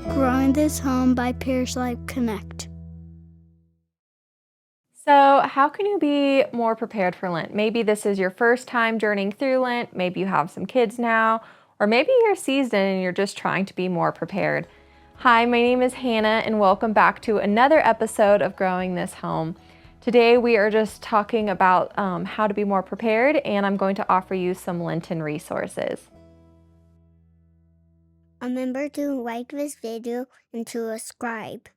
Growing This Home by Pierce Life Connect. So, how can you be more prepared for Lent? Maybe this is your first time journeying through Lent, maybe you have some kids now, or maybe you're seasoned and you're just trying to be more prepared. Hi, my name is Hannah, and welcome back to another episode of Growing This Home. Today, we are just talking about how to be more prepared, and I'm going to offer you some Lenten resources. Remember to like this video and to subscribe.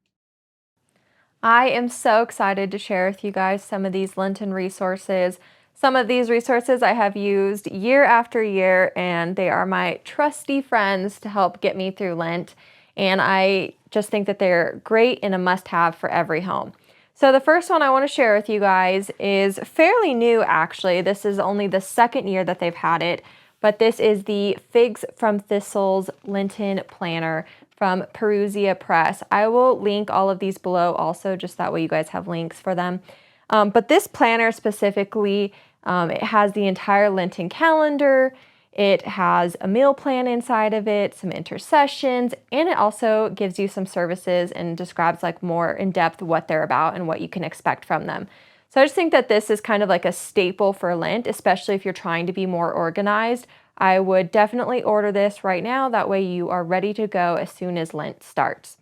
I am so excited to share with you guys some of these Lenten resources. Some of these resources I have used year after year, and they are my trusty friends to help get me through Lent. And I just think that they're great and a must-have for every home. So the first one I want to share with you guys is fairly new, actually. This is only the second year that they've had it, but this is the Figs from Thistles Lenten Planner from Perusia Press. I will link all of these below also, just that way you guys have links for them. But this planner specifically, it has the entire Lenten calendar. It has a meal plan inside of it, some intercessions, and it also gives you some services and describes like more in depth what they're about and what you can expect from them. So I just think that this is kind of like a staple for Lent, especially if you're trying to be more organized. I would definitely order this right now. That way you are ready to go as soon as Lent starts.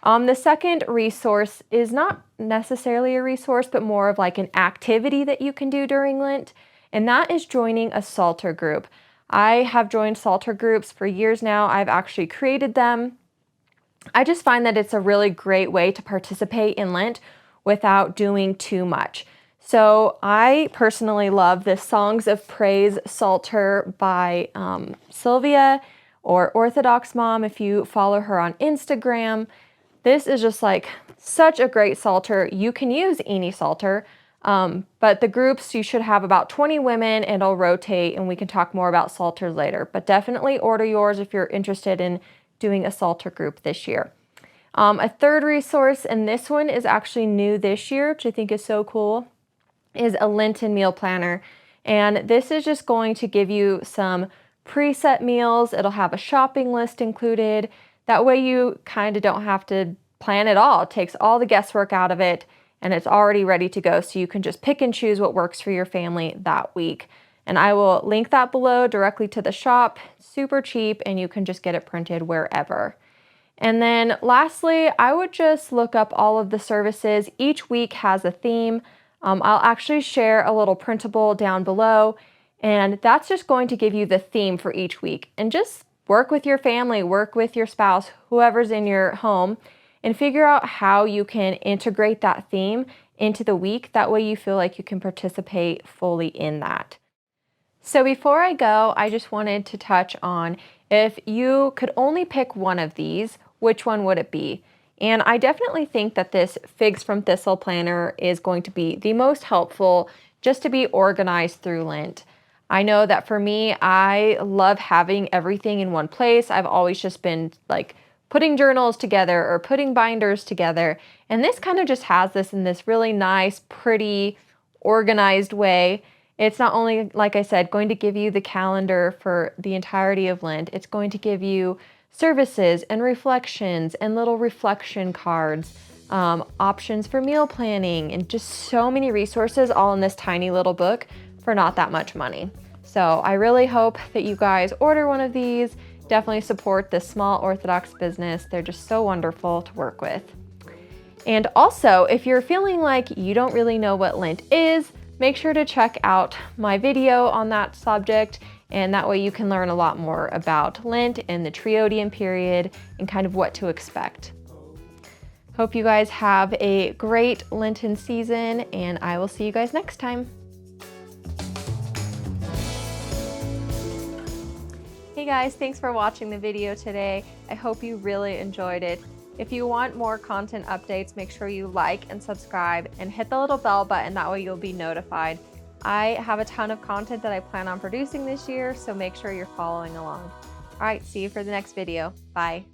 The second resource is not necessarily a resource, but more of like an activity that you can do during Lent, and that is joining a Psalter group. I have joined Psalter groups for years now. I've actually created them. I just find that it's a really great way to participate in Lent without doing too much. So I personally love this Songs of Praise Psalter by Sylvia, or Orthodox Mom if you follow her on Instagram. This is just like such a great Psalter. You can use any Psalter, but the groups, you should have about 20 women and it'll rotate, and we can talk more about Psalters later. But definitely order yours if you're interested in doing a Psalter group this year. A third resource, and this one is actually new this year, which I think is so cool, is a Lenten meal planner. And this is just going to give you some preset meals. It'll have a shopping list included. That way you kind of don't have to plan it all. It takes all the guesswork out of it, and it's already ready to go. So you can just pick and choose what works for your family that week. And I will link that below directly to the shop. Super cheap, and you can just get it printed wherever. And then lastly, I would just look up all of the services. Each week has a theme. I'll actually share a little printable down below, and that's just going to give you the theme for each week. And just work with your family, work with your spouse, whoever's in your home, and figure out how you can integrate that theme into the week. That way you feel like you can participate fully in that. So before I go, I just wanted to touch on, if you could only pick one of these, which one would it be? And I definitely think that this Figs from Thistle planner is going to be the most helpful just to be organized through Lent. I know that for me, I love having everything in one place. I've always just been like putting journals together or putting binders together. And this kind of just has this in this really nice, pretty, organized way. It's not only, like I said, going to give you the calendar for the entirety of Lent, it's going to give you services and reflections and little reflection cards, options for meal planning, and just so many resources all in this tiny little book for not that much money. So I really hope that you guys order one of these. Definitely support this small Orthodox business. They're just so wonderful to work with. And also, if you're feeling like you don't really know what Lent is, make sure to check out my video on that subject, and that way you can learn a lot more about Lent and the Triodian period and kind of what to expect. Hope you guys have a great Lenten season, and I will see you guys next time. Hey guys, thanks for watching the video today. I hope you really enjoyed it. If you want more content updates, make sure you like and subscribe and hit the little bell button. That way you'll be notified. I have a ton of content that I plan on producing this year, so make sure you're following along. All right, see you for the next video. Bye.